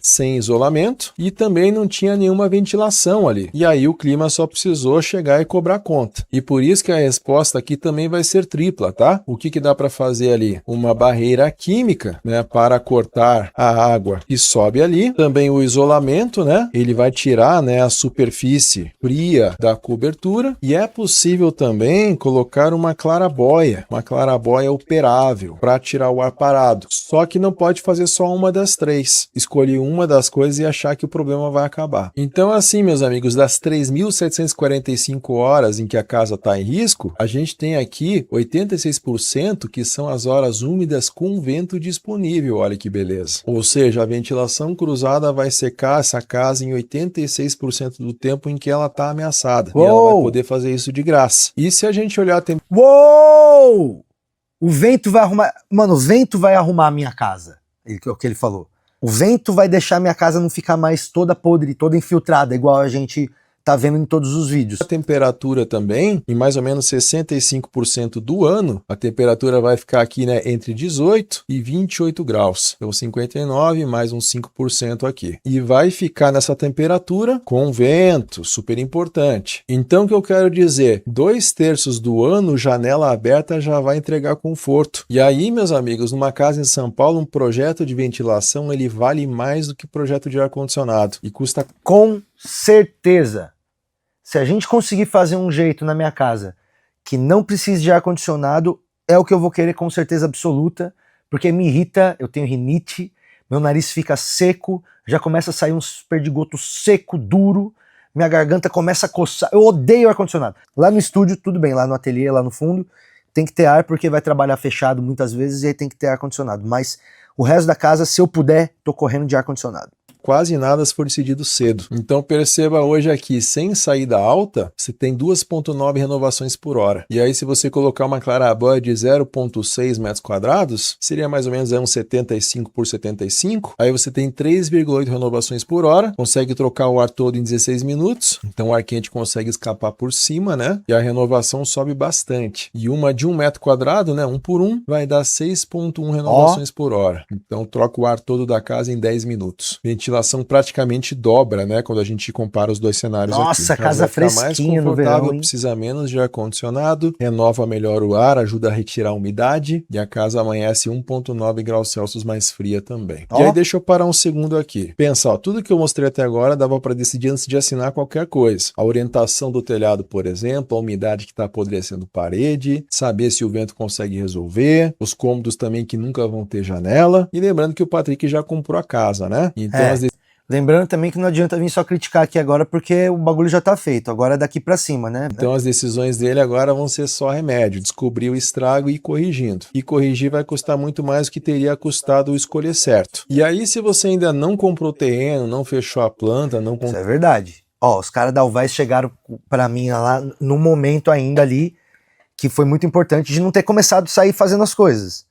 sem isolamento e também não tinha nenhuma ventilação ali. E aí o clima só precisou chegar e cobrar conta. E por isso que a resposta aqui também vai ser tripla, tá? O que dá para fazer ali? Uma barreira química, né, para cortar a água que sobe ali. Também o isolamento, né? Ele vai tirar, né, a superfície fria da cobertura e é possível também colocar uma clarabóia operável para tirar o ar parado. Só que não pode fazer só uma das três. Escolher uma das coisas e achar que o problema vai acabar. Então, assim, meus amigos, das 3.745 horas em que a casa está em risco, a gente tem aqui 86% que são as horas úmidas com vento disponível. Olha que beleza. Ou seja, a ventilação cruzada vai secar essa casa em 86% do tempo em que ela está ameaçada. Uou! E ela vai poder fazer isso de graça. E se a gente olhar a Uou! O vento vai arrumar... Mano, o vento vai arrumar a minha casa. É o que ele falou. O vento vai deixar minha casa não ficar mais toda podre, toda infiltrada, igual a gente tá vendo em todos os vídeos. A temperatura também, em mais ou menos 65% do ano, a temperatura vai ficar aqui, né, entre 18 e 28 graus. Então 59 mais uns 5% aqui. E vai ficar nessa temperatura com vento, super importante. Então o que eu quero dizer, 2/3 do ano, janela aberta já vai entregar conforto. E aí, meus amigos, numa casa em São Paulo, um projeto de ventilação, ele vale mais do que projeto de ar-condicionado. E custa... Com certeza. Se a gente conseguir fazer um jeito na minha casa que não precise de ar-condicionado, é o que eu vou querer com certeza absoluta, porque me irrita, eu tenho rinite, meu nariz fica seco, já começa a sair uns perdigoto seco, duro, minha garganta começa a coçar, eu odeio ar-condicionado. Lá no estúdio, tudo bem, lá no ateliê, lá no fundo, tem que ter ar porque vai trabalhar fechado muitas vezes e aí tem que ter ar-condicionado, mas o resto da casa, se eu puder, tô correndo de ar-condicionado. Quase nada se for decidido cedo. Então perceba hoje aqui, sem saída alta, você tem 2,9 renovações por hora. E aí se você colocar uma claraboia de 0,6 metros quadrados, seria mais ou menos uns 75 por 75. Aí você tem 3,8 renovações por hora, consegue trocar o ar todo em 16 minutos, então o ar quente consegue escapar por cima, né? E a renovação sobe bastante. E uma de 1 metro quadrado, né? 1 por 1, vai dar 6,1 renovações por hora. Então troca o ar todo da casa em 10 minutos. Ventilação praticamente dobra, né, quando a gente compara os dois cenários. Nossa, aqui. casa fresquinha no verão, hein? Precisa menos de ar-condicionado, renova melhor o ar, ajuda a retirar a umidade e a casa amanhece 1,9 graus Celsius mais fria também. E aí deixa eu parar um segundo aqui. Pensa, ó, tudo que eu mostrei até agora dava para decidir antes de assinar qualquer coisa. A orientação do telhado, por exemplo, a umidade que está apodrecendo parede, saber se o vento consegue resolver, os cômodos também que nunca vão ter janela. E lembrando que o Patrick já comprou a casa, né? Então lembrando também que não adianta vir só criticar aqui agora, porque o bagulho já tá feito, agora é daqui pra cima, né? Então as decisões dele agora vão ser só remédio, descobrir o estrago e ir corrigindo. E corrigir vai custar muito mais do que teria custado o escolher certo. E aí, se você ainda não comprou terreno, não fechou a planta, não... Isso é verdade. Ó, os caras da Alvaz chegaram pra mim lá no momento ainda ali, que foi muito importante de não ter começado a sair fazendo as coisas.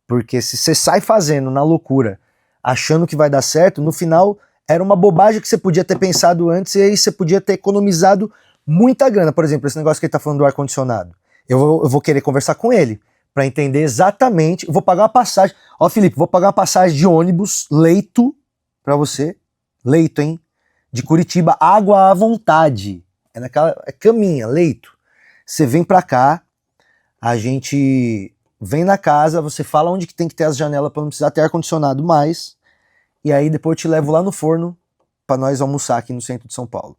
Porque se você sai fazendo na loucura, achando que vai dar certo, no final... Era uma bobagem que você podia ter pensado antes e aí você podia ter economizado muita grana. Por exemplo, esse negócio que ele tá falando do ar-condicionado. Eu vou querer conversar com ele para entender exatamente. Eu vou pagar uma passagem. Ó, Felipe, vou pagar uma passagem de ônibus, leito, para você. Leito, hein? De Curitiba, água à vontade. É naquela caminha, leito. Você vem para cá, a gente vem na casa, você fala onde que tem que ter as janelas para não precisar ter ar-condicionado mais. E aí depois eu te levo lá no forno para nós almoçar aqui no centro de São Paulo.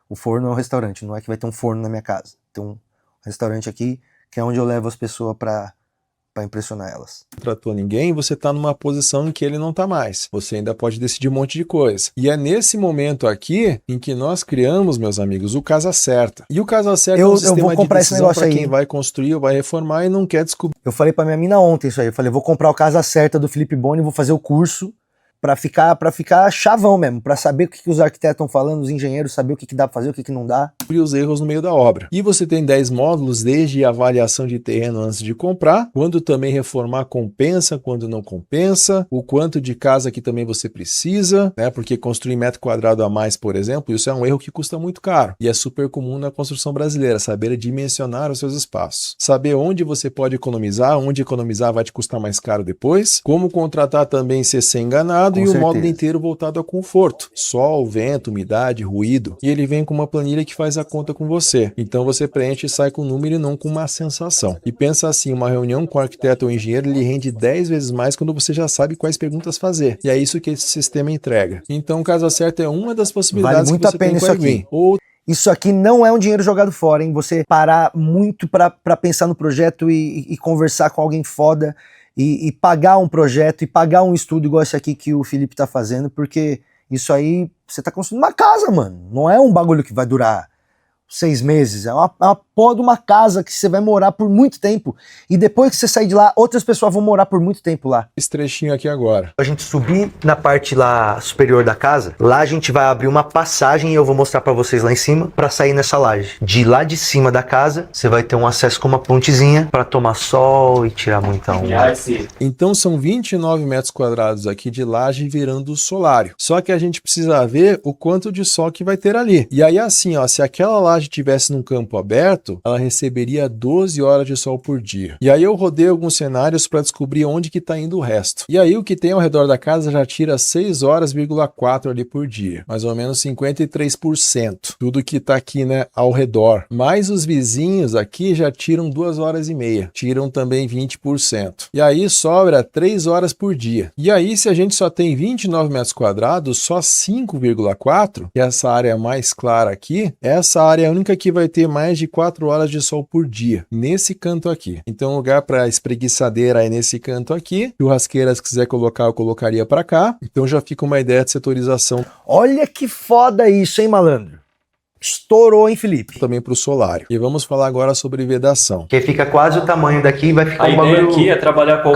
O forno é um restaurante, não é que vai ter um forno na minha casa. Tem um restaurante aqui que é onde eu levo as pessoas para impressionar elas. Não tratou ninguém, você está numa posição em que ele não está mais. Você ainda pode decidir um monte de coisa. E é nesse momento aqui em que nós criamos, meus amigos, o Casa Certa. E o Casa Certa é um sistema de decisão para quem vai construir ou vai reformar e não quer descobrir. Eu falei para minha mina ontem isso aí. Eu falei, vou comprar o Casa Certa do Felipe Boni, vou fazer o curso. Pra ficar chavão mesmo, pra saber o que os arquitetos estão falando, os engenheiros, saber o que dá pra fazer, o que não dá. E os erros no meio da obra. E você tem 10 módulos, desde avaliação de terreno antes de comprar, quando também reformar compensa, quando não compensa, o quanto de casa que também você precisa, né? Porque construir metro quadrado a mais, por exemplo, isso é um erro que custa muito caro. E é super comum na construção brasileira, saber dimensionar os seus espaços. Saber onde você pode economizar, onde economizar vai te custar mais caro depois, como contratar também sem ser enganado, e o módulo inteiro voltado ao conforto. Sol, vento, umidade, ruído. E ele vem com uma planilha que faz a conta com você. Então você preenche e sai com o número e não com uma sensação. E pensa assim, uma reunião com o arquiteto ou engenheiro, ele rende 10 vezes mais quando você já sabe quais perguntas fazer. E é isso que esse sistema entrega. Então, Casa Certa é uma das possibilidades vale muito que você a pena tem isso aqui. Isso aqui não é um dinheiro jogado fora, hein? Você parar muito pra pensar no projeto e conversar com alguém foda. E pagar um projeto, e pagar um estudo igual esse aqui que o Felipe tá fazendo, porque isso aí, você tá construindo uma casa, mano. Não é um bagulho que vai durar 6 meses, é uma porra de uma casa que você vai morar por muito tempo. E depois que você sair de lá, outras pessoas vão morar por muito tempo lá. Esse trechinho aqui agora. A gente subir na parte lá superior da casa, lá a gente vai abrir uma passagem e eu vou mostrar pra vocês lá em cima pra sair nessa laje. De lá de cima da casa, você vai ter um acesso com uma pontezinha pra tomar sol e tirar muita onda. Então são 29 metros quadrados aqui de laje virando solário. Só que a gente precisa ver o quanto de sol que vai ter ali. E aí assim, ó, se aquela laje tivesse num campo aberto, ela receberia 12 horas de sol por dia. E aí eu rodei alguns cenários para descobrir onde que tá indo o resto. E aí o que tem ao redor da casa já tira 6 horas,4 ali por dia. Mais ou menos 53%. Tudo que tá aqui, né, ao redor. Mas os vizinhos aqui já tiram 2 horas e meia. Tiram também 20%. E aí sobra 3 horas por dia. E aí se a gente só tem 29 metros quadrados, só 5,4, que é essa área mais clara aqui, essa área é a única que vai ter mais de 4 horas de sol por dia. Nesse canto aqui. Então lugar para espreguiçadeira é nesse canto aqui. Churrasqueira, se quiser colocar, eu colocaria para cá. Então já fica uma ideia de setorização. Olha que foda isso, hein, malandro? Estourou, hein, Felipe? Também para o solário. E vamos falar agora sobre vedação. Que fica quase o tamanho daqui e vai ficar A ideia aqui é trabalhar com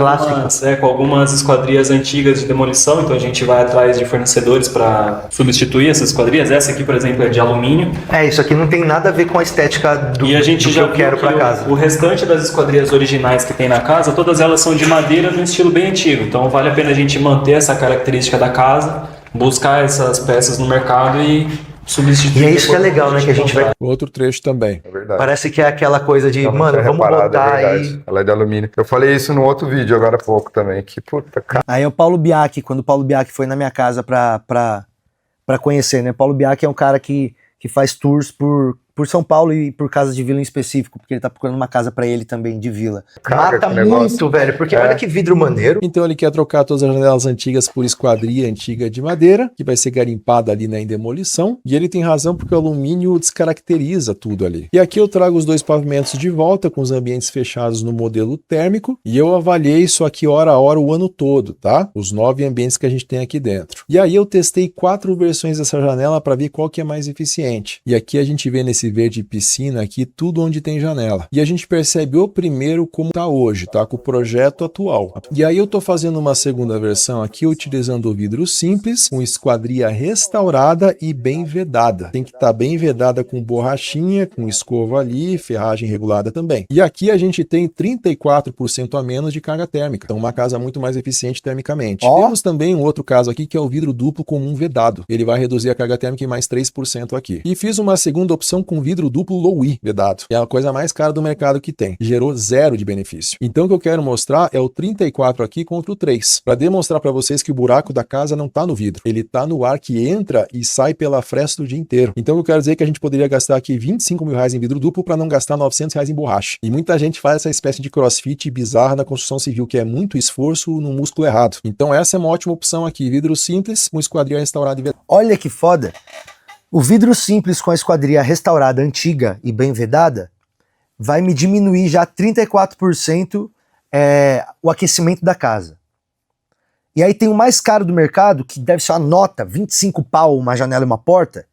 algumas esquadrias antigas de demolição, então a gente vai atrás de fornecedores para substituir essas esquadrias. Essa aqui, por exemplo, é de alumínio. Isso aqui não tem nada a ver com a estética do, e a gente do já que eu quero para casa. O restante das esquadrias originais que tem na casa, todas elas são de madeira no estilo bem antigo. Então vale a pena a gente manter essa característica da casa, buscar essas peças no mercado e substituir. E é isso que é legal, né? Que a gente vai. Outro trecho também. É verdade. Parece que é aquela coisa de, Eu não mano, tinha vamos reparado, botar é aí. verdade. Ela é de alumínio. Eu falei isso no outro vídeo agora há pouco também. Que puta, cara. Aí é o Paulo Biak, quando o Paulo Biak foi na minha casa pra conhecer, né? Paulo Biak é um cara que faz tours por São Paulo e por casa de vila em específico, porque ele tá procurando uma casa pra ele também de vila. Cara, Mata que negócio. muito, velho, porque olha que vidro maneiro. Então ele quer trocar todas as janelas antigas por esquadria antiga de madeira, que vai ser garimpada ali, né, em demolição. E ele tem razão porque o alumínio descaracteriza tudo ali. E aqui eu trago os 2 pavimentos de volta, com os ambientes fechados no modelo térmico. E eu avaliei isso aqui hora a hora o ano todo, tá? Os 9 ambientes que a gente tem aqui dentro. E aí eu testei 4 versões dessa janela para ver qual que é mais eficiente. E aqui a gente vê nesse verde piscina aqui tudo onde tem janela. E a gente percebe o primeiro como tá hoje, tá? Com o projeto atual. E aí eu tô fazendo uma segunda versão aqui utilizando o vidro simples, com esquadria restaurada e bem vedada. Tem que estar bem vedada com borrachinha, com escova ali, ferragem regulada também. E aqui a gente tem 34% a menos de carga térmica. Então uma casa muito mais eficiente termicamente. Temos também um outro caso aqui que é o vidro duplo comum vedado. Ele vai reduzir a carga térmica em mais 3% aqui. E fiz uma segunda opção com vidro duplo low-E vedado. É a coisa mais cara do mercado que tem. Gerou 0 de benefício. Então o que eu quero mostrar é o 34 aqui contra o 3. Para demonstrar para vocês que o buraco da casa não tá no vidro. Ele tá no ar que entra e sai pela fresta o dia inteiro. Então eu quero dizer que a gente poderia gastar aqui 25 mil reais em vidro duplo para não gastar 900 reais em borracha. E muita gente faz essa espécie de crossfit bizarra na construção civil, que é muito esforço no músculo errado. Então essa é uma ótima opção aqui. Vidro simples, com esquadria restaurada e vedada. Olha que foda. O vidro simples com a esquadria restaurada antiga e bem vedada vai me diminuir já 34% o aquecimento da casa. E aí tem o mais caro do mercado, que deve ser uma nota, 25 pau, uma janela e uma porta,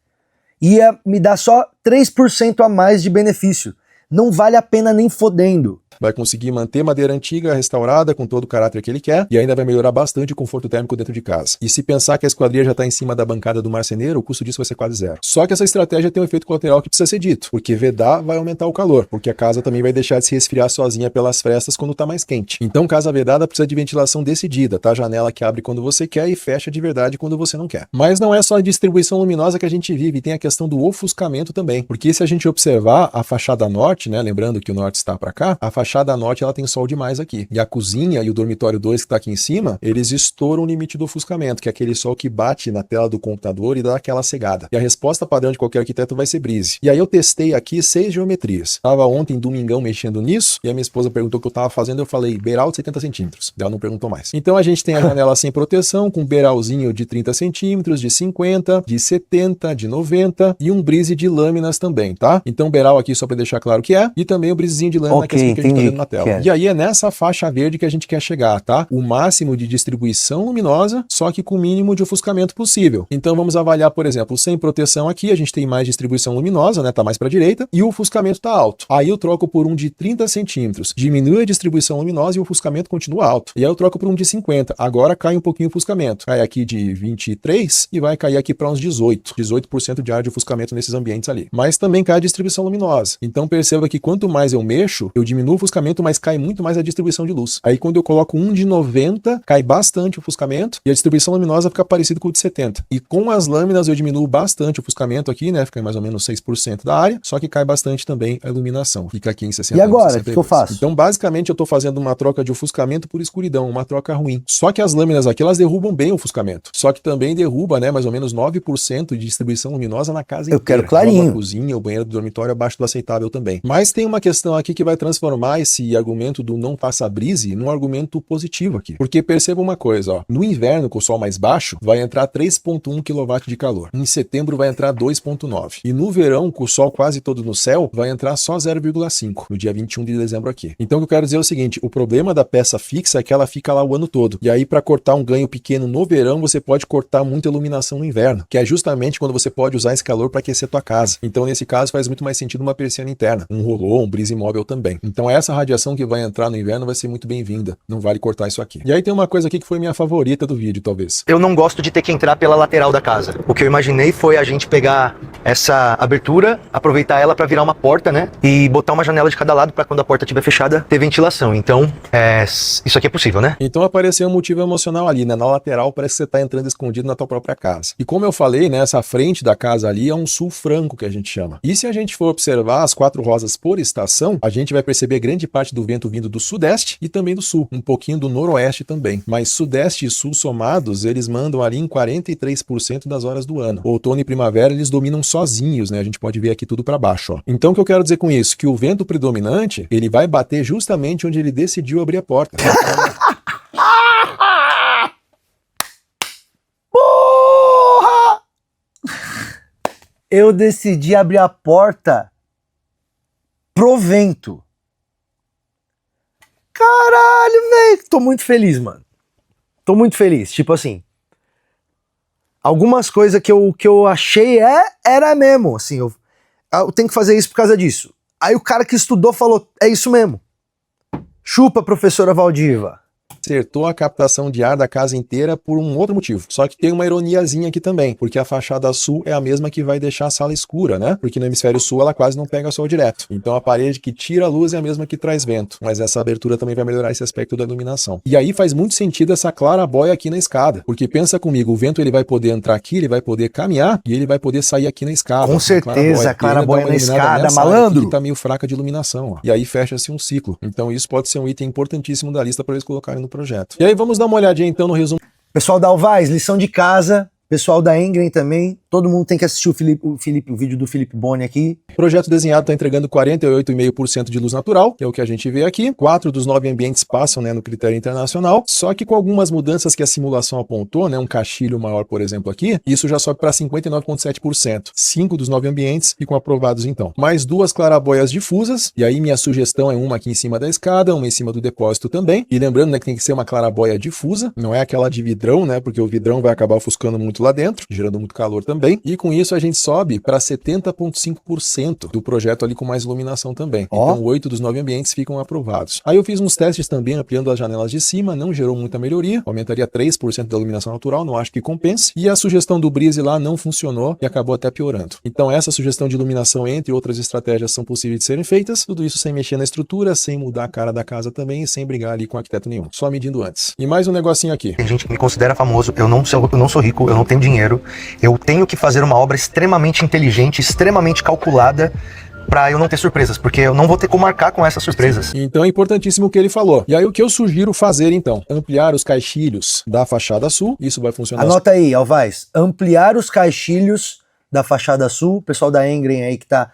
ia me dar só 3% a mais de benefício. Não vale a pena nem fodendo. Vai conseguir manter madeira antiga, restaurada, com todo o caráter que ele quer, e ainda vai melhorar bastante o conforto térmico dentro de casa. E se pensar que a esquadria já está em cima da bancada do marceneiro, o custo disso vai ser quase 0. Só que essa estratégia tem um efeito colateral que precisa ser dito, porque vedar vai aumentar o calor, porque a casa também vai deixar de se resfriar sozinha pelas frestas quando está mais quente. Então, casa vedada precisa de ventilação decidida, tá? Janela que abre quando você quer e fecha de verdade quando você não quer. Mas não é só a distribuição luminosa que a gente vive, tem a questão do ofuscamento também, porque se a gente observar a fachada norte, né, lembrando que o norte está para cá, a fachada norte ela tem sol demais aqui. E a cozinha e o dormitório 2 que está aqui em cima, eles estouram o limite do ofuscamento, que é aquele sol que bate na tela do computador e dá aquela cegada. E a resposta padrão de qualquer arquiteto vai ser brise. E aí eu testei aqui 6 geometrias. Tava ontem, domingão, mexendo nisso, e a minha esposa perguntou o que eu tava fazendo, eu falei, beiral de 70 centímetros. Ela não perguntou mais. Então a gente tem a janela sem proteção, com beiralzinho de 30 centímetros, de 50, de 70, de 90, e um brise de lâminas também, tá? Então beiral aqui só para deixar claro que é, e também o brisezinho de lâmina, que é assim que a gente vendo na tela. E aí é nessa faixa verde que a gente quer chegar, tá? O máximo de distribuição luminosa, só que com o mínimo de ofuscamento possível. Então vamos avaliar, por exemplo, sem proteção aqui, a gente tem mais distribuição luminosa, né? Tá mais pra direita, e o ofuscamento tá alto. Aí eu troco por um de 30 centímetros, diminui a distribuição luminosa e o ofuscamento continua alto. E aí eu troco por um de 50, agora cai um pouquinho o ofuscamento. Cai aqui de 23 e vai cair aqui para uns 18% de área de ofuscamento nesses ambientes ali. Mas também cai a distribuição luminosa. Então perceba que quanto mais eu mexo, eu diminuo o ofuscamento, mas cai muito mais a distribuição de luz. Aí quando eu coloco um de 90, cai bastante o ofuscamento e a distribuição luminosa fica parecida com o de 70. E com as lâminas eu diminuo bastante o ofuscamento aqui, né? Fica em mais ou menos 6% da área, só que cai bastante também a iluminação. Fica aqui em 60. E agora, o que eu faço? Então basicamente eu tô fazendo uma troca de ofuscamento por escuridão, uma troca ruim. Só que as lâminas aqui, elas derrubam bem o ofuscamento. Só que também derruba, né, mais ou menos 9% de distribuição luminosa na casa inteira. Eu quero clarinho. A cozinha, o banheiro do dormitório abaixo do aceitável também. Mas tem uma questão aqui que vai transformar esse argumento do não passa brise num argumento positivo aqui. Porque perceba uma coisa, ó. No inverno, com o sol mais baixo, vai entrar 3,1 kW de calor. Em setembro vai entrar 2,9. E no verão, com o sol quase todo no céu, vai entrar só 0,5 no dia 21 de dezembro aqui. Então o que eu quero dizer é o seguinte, o problema da peça fixa é que ela fica lá o ano todo. E aí para cortar um ganho pequeno no verão, você pode cortar muita iluminação no inverno, que é justamente quando você pode usar esse calor para aquecer tua casa. Então nesse caso faz muito mais sentido uma persiana interna, um rolô, um brisa imóvel também. Então essa radiação que vai entrar no inverno vai ser muito bem-vinda. Não vale cortar isso aqui. E aí tem uma coisa aqui que foi minha favorita do vídeo, talvez. Eu não gosto de ter que entrar pela lateral da casa. O que eu imaginei foi a gente pegar essa abertura, aproveitar ela para virar uma porta, né? E botar uma janela de cada lado para quando a porta estiver fechada ter ventilação. Então, isso aqui é possível, né? Então apareceu um motivo emocional ali, né? Na lateral parece que você tá entrando escondido na tua própria casa. E como eu falei, né? Essa frente da casa ali é um sul franco que a gente chama. E se a gente for observar as 4 rosas por estação, a gente vai perceber grande parte do vento vindo do sudeste e também do sul. Um pouquinho do noroeste também. Mas sudeste e sul somados, eles mandam ali em 43% das horas do ano. Outono e primavera, eles dominam sozinhos, né? A gente pode ver aqui tudo para baixo, ó. Então o que eu quero dizer com isso? Que o vento predominante, ele vai bater justamente onde ele decidiu abrir a porta. Porra! Eu decidi abrir a porta pro vento. Caralho, velho. Tô muito feliz, mano. Tô muito feliz. Tipo assim, algumas coisas que eu achei era mesmo, assim, eu tenho que fazer isso por causa disso. Aí o cara que estudou falou, é isso mesmo. Chupa, professora Valdiva. Acertou a captação de ar da casa inteira por um outro motivo. Só que tem uma ironiazinha aqui também, porque a fachada sul é a mesma que vai deixar a sala escura, né? Porque no hemisfério sul ela quase não pega sol direto. Então a parede que tira a luz é a mesma que traz vento. Mas essa abertura também vai melhorar esse aspecto da iluminação. E aí faz muito sentido essa clarabóia aqui na escada. Porque pensa comigo, o vento ele vai poder entrar aqui, ele vai poder caminhar e ele vai poder sair aqui na escada. Com certeza, clarabóia na escada, malandro. Que tá meio fraca de iluminação, ó. E aí fecha-se um ciclo. Então isso pode ser um item importantíssimo da lista para eles colocarem no projeto. E aí vamos dar uma olhadinha então no resumo. Pessoal da Alvaz, lição de casa. Pessoal da Engren também. Todo mundo tem que assistir o vídeo do Felipe Boni aqui. O projeto desenhado está entregando 48,5% de luz natural, que é o que a gente vê aqui. 4 dos 9 ambientes passam, né, no critério internacional, só que com algumas mudanças que a simulação apontou, né, um caixilho maior, por exemplo, aqui, isso já sobe para 59,7%. 5 dos 9 ambientes ficam aprovados então. Mais 2 clarabóias difusas, e aí minha sugestão é uma aqui em cima da escada, uma em cima do depósito também. E lembrando, né, que tem que ser uma clarabóia difusa, não é aquela de vidrão, né, porque o vidrão vai acabar ofuscando muito lá dentro, gerando muito calor também, e com isso a gente sobe para 70,5% do projeto ali com mais iluminação também. Então 8 dos 9 ambientes ficam aprovados. Aí eu fiz uns testes também ampliando as janelas de cima, não gerou muita melhoria, aumentaria 3% da iluminação natural, não acho que compense, e a sugestão do Breeze lá não funcionou e acabou até piorando. Então essa sugestão de iluminação, entre outras estratégias, são possíveis de serem feitas, tudo isso sem mexer na estrutura, sem mudar a cara da casa também e sem brigar ali com arquiteto nenhum, só medindo antes. E mais um negocinho aqui. Tem gente que me considera famoso, eu não sou rico, eu não tenho dinheiro, eu tenho que fazer uma obra extremamente inteligente, extremamente calculada, para eu não ter surpresas, porque eu não vou ter como marcar com essas surpresas. Então é importantíssimo o que ele falou. E aí o que eu sugiro fazer então? Ampliar os caixilhos da fachada sul, isso vai funcionar. Anota aí, Alvaz, ampliar os caixilhos da fachada sul, o pessoal da Engren aí que tá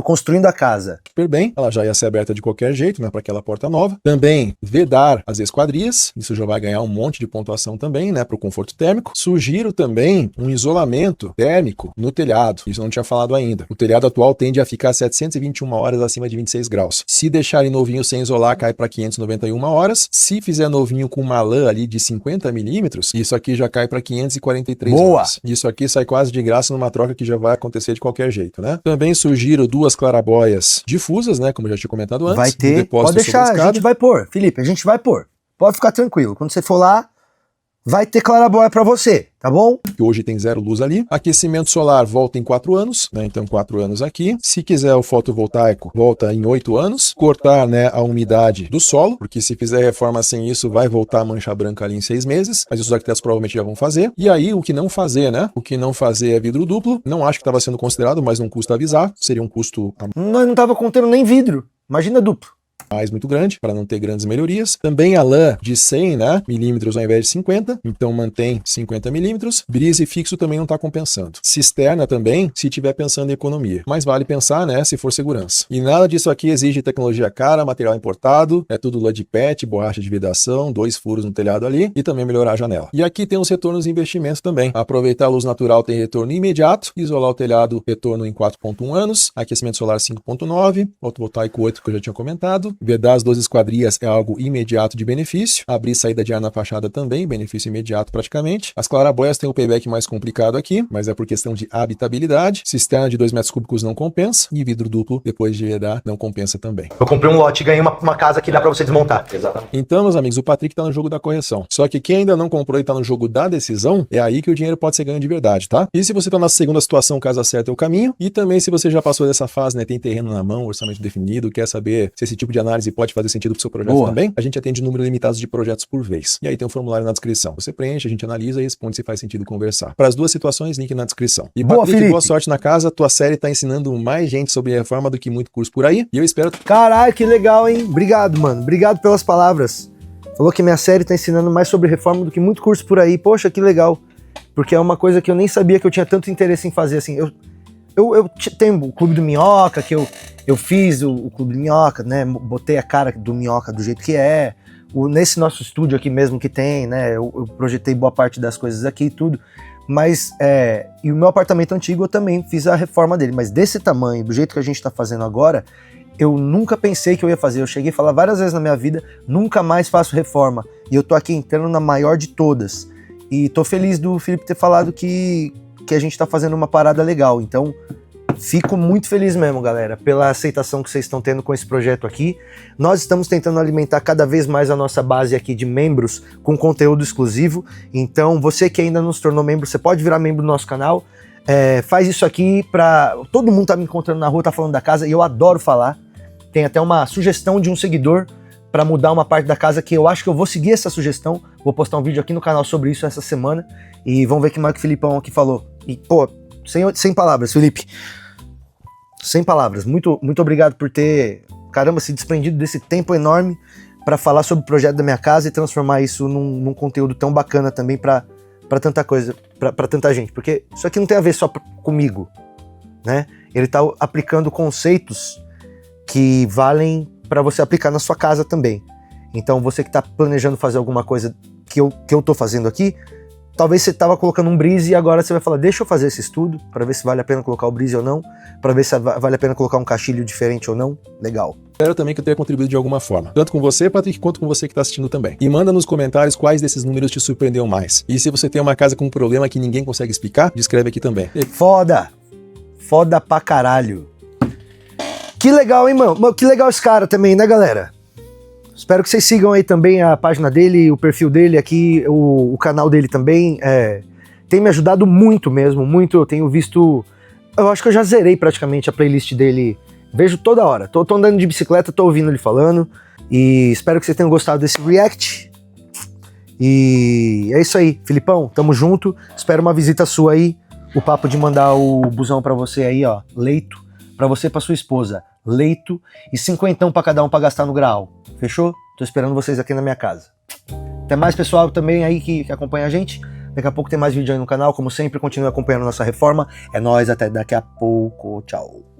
construindo a casa. Super bem, ela já ia ser aberta de qualquer jeito, né, para aquela porta nova. Também vedar as esquadrias, isso já vai ganhar um monte de pontuação também, né, para o conforto térmico. Sugiro também um isolamento térmico no telhado, isso eu não tinha falado ainda. O telhado atual tende a ficar 721 horas acima de 26 graus. Se deixarem novinho sem isolar, cai para 591 horas. Se fizer novinho com uma lã ali de 50 milímetros, isso aqui já cai para 543 horas. Isso aqui sai quase de graça numa troca que já vai acontecer de qualquer jeito, né? Também sugiro 2 clarabóias difusas, né? Como eu já tinha comentado antes. Vai ter, pode deixar, a gente vai pôr. Felipe, a gente vai pôr. Pode ficar tranquilo. Quando você for lá, vai ter clarabóia para você, tá bom? Que hoje tem 0 luz ali. Aquecimento solar volta em 4 anos, né? Então 4 anos aqui. Se quiser o fotovoltaico, volta em 8 anos. Cortar, né, a umidade do solo, porque se fizer reforma sem isso, vai voltar a mancha branca ali em 6 meses. Mas os arquitetos provavelmente já vão fazer. E aí, o que não fazer, né? O que não fazer é vidro duplo. Não acho que estava sendo considerado, mas não custa avisar. Seria um custo Nós não tava contendo nem vidro. Imagina duplo. mais muito grande, para não ter grandes melhorias. Também a lã de 100, né, milímetros ao invés de 50, então mantém 50 milímetros. Brise fixo também não está compensando. Cisterna também, se estiver pensando em economia. Mas vale pensar, né, se for segurança. E nada disso aqui exige tecnologia cara, material importado, é tudo lã de PET, borracha de vedação, 2 furos no telhado ali e também melhorar a janela. E aqui tem os retornos de investimento também. Aproveitar a luz natural tem retorno imediato, isolar o telhado, retorno em 4,1 anos, aquecimento solar 5,9, fotovoltaico 8 que eu já tinha comentado. Vedar as 12 esquadrias é algo imediato de benefício. Abrir saída de ar na fachada também, benefício imediato praticamente. As clarabóias têm o payback mais complicado aqui, mas é por questão de habitabilidade. Cisterna de 2 metros cúbicos não compensa. E vidro duplo, depois de vedar, não compensa também. Eu comprei um lote e ganhei uma casa que dá pra você desmontar. Exatamente. Então, meus amigos, o Patrick tá no jogo da correção. Só que quem ainda não comprou e tá no jogo da decisão, é aí que o dinheiro pode ser ganho de verdade, tá? E se você tá na segunda situação, casa certa é o caminho. E também se você já passou dessa fase, né, tem terreno na mão, orçamento definido, quer saber se esse tipo de análise pode fazer sentido pro seu projeto também, a gente atende número limitado de projetos por vez. E aí tem um formulário na descrição. Você preenche, a gente analisa e responde se faz sentido conversar. Para as duas situações, link na descrição. E Boa, Patrick, Felipe. boa sorte na casa. Tua série tá ensinando mais gente sobre reforma do que muito curso por aí. E eu espero... Caralho, que legal, hein? Obrigado, mano. Obrigado pelas palavras. Falou que minha série tá ensinando mais sobre reforma do que muito curso por aí. Poxa, que legal. Porque é uma coisa que eu nem sabia que eu tinha tanto interesse em fazer, assim. Eu tenho o Clube do Minhoca, que eu fiz o Clube do Minhoca, né? Botei a cara do Minhoca do jeito que é. Nesse nosso estúdio aqui mesmo que tem, né? Eu projetei boa parte das coisas aqui e tudo. Mas, e o meu apartamento antigo eu também fiz a reforma dele. Mas desse tamanho, do jeito que a gente tá fazendo agora, eu nunca pensei que eu ia fazer. Eu cheguei a falar várias vezes na minha vida, nunca mais faço reforma. E eu tô aqui entrando na maior de todas. E tô feliz do Felipe ter falado que a gente tá fazendo uma parada legal. Então, fico muito feliz mesmo, galera, pela aceitação que vocês estão tendo com esse projeto aqui. Nós estamos tentando alimentar cada vez mais a nossa base aqui de membros com conteúdo exclusivo. Então, você que ainda não se tornou membro, você pode virar membro do nosso canal. Faz isso aqui pra... Todo mundo tá me encontrando na rua, tá falando da casa, e eu adoro falar. Tem até uma sugestão de um seguidor para mudar uma parte da casa que eu acho que eu vou seguir essa sugestão. Vou postar um vídeo aqui no canal sobre isso essa semana. E vamos ver o que mais que o Filipão aqui falou. E, pô, sem palavras, Felipe. Sem palavras. Muito, muito obrigado por ter, caramba, se desprendido desse tempo enorme para falar sobre o projeto da minha casa e transformar isso num conteúdo tão bacana também para tanta coisa, para tanta gente. Porque isso aqui não tem a ver só comigo, né? Ele tá aplicando conceitos que valem para você aplicar na sua casa também. Então você que está planejando fazer alguma coisa que eu tô fazendo aqui, talvez você estava colocando um brise e agora você vai falar, deixa eu fazer esse estudo para ver se vale a pena colocar o brise ou não, para ver se vale a pena colocar um caixilho diferente ou não. Legal. Espero também que eu tenha contribuído de alguma forma. Tanto com você, Patrick, quanto com você que está assistindo também. E manda nos comentários quais desses números te surpreendeu mais. E se você tem uma casa com um problema que ninguém consegue explicar, descreve aqui também. Foda! Foda pra caralho. Que legal, hein, mano? Que legal esse cara também, né, galera? Espero que vocês sigam aí também a página dele, o perfil dele aqui, o canal dele também. Tem me ajudado muito mesmo, muito. Eu tenho visto... Eu acho que eu já zerei praticamente a playlist dele. Vejo toda hora. Tô andando de bicicleta, tô ouvindo ele falando. E espero que vocês tenham gostado desse react. E é isso aí, Filipão, tamo junto. Espero uma visita sua aí. O papo de mandar o busão pra você aí, ó, leito. Pra você e pra sua esposa, leito. E 50 pra cada um pra gastar no Graal. Fechou? Tô esperando vocês aqui na minha casa. Até mais, pessoal, também aí que acompanha a gente. Daqui a pouco tem mais vídeo aí no canal. Como sempre, continue acompanhando nossa reforma. É nóis, até daqui a pouco. Tchau.